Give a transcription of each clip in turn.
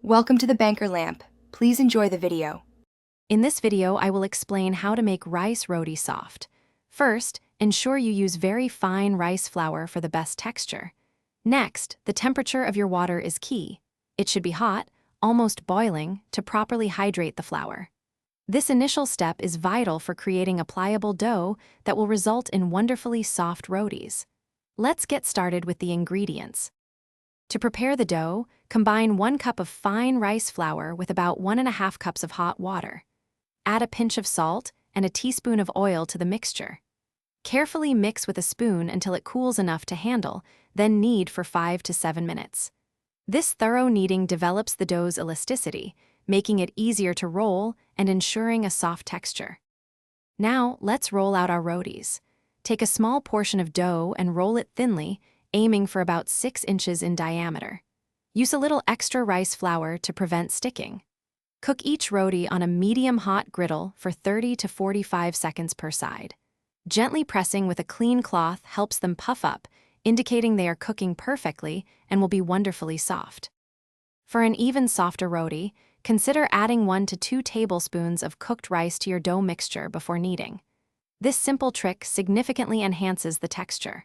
Welcome to the Banker Lamp. Please enjoy the video. In this video, I will explain how to make rice roti soft. First, ensure you use very fine rice flour for the best texture. Next, the temperature of your water is key. It should be hot, almost boiling, to properly hydrate the flour. This initial step is vital for creating a pliable dough that will result in wonderfully soft rotis. Let's get started with the ingredients. To prepare the dough, combine 1 cup of fine rice flour with about 1½ cups of hot water. Add a pinch of salt and a teaspoon of oil to the mixture. Carefully mix with a spoon until it cools enough to handle, then knead for 5 to 7 minutes. This thorough kneading develops the dough's elasticity, making it easier to roll and ensuring a soft texture. Now, let's roll out our rotis. Take a small portion of dough and roll it thinly, aiming for about 6 inches in diameter. Use a little extra rice flour to prevent sticking. Cook each roti on a medium-hot griddle for 30 to 45 seconds per side. Gently pressing with a clean cloth helps them puff up, indicating they are cooking perfectly and will be wonderfully soft. For an even softer roti, consider adding 1 to 2 tablespoons of cooked rice to your dough mixture before kneading. This simple trick significantly enhances the texture.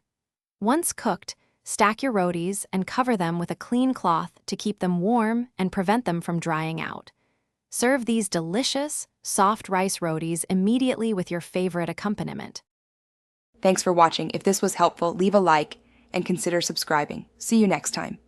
Once cooked, stack your rotis and cover them with a clean cloth to keep them warm and prevent them from drying out. Serve these delicious, soft rice rotis immediately with your favorite accompaniment. Thanks for watching. If this was helpful, leave a like and consider subscribing. See you next time.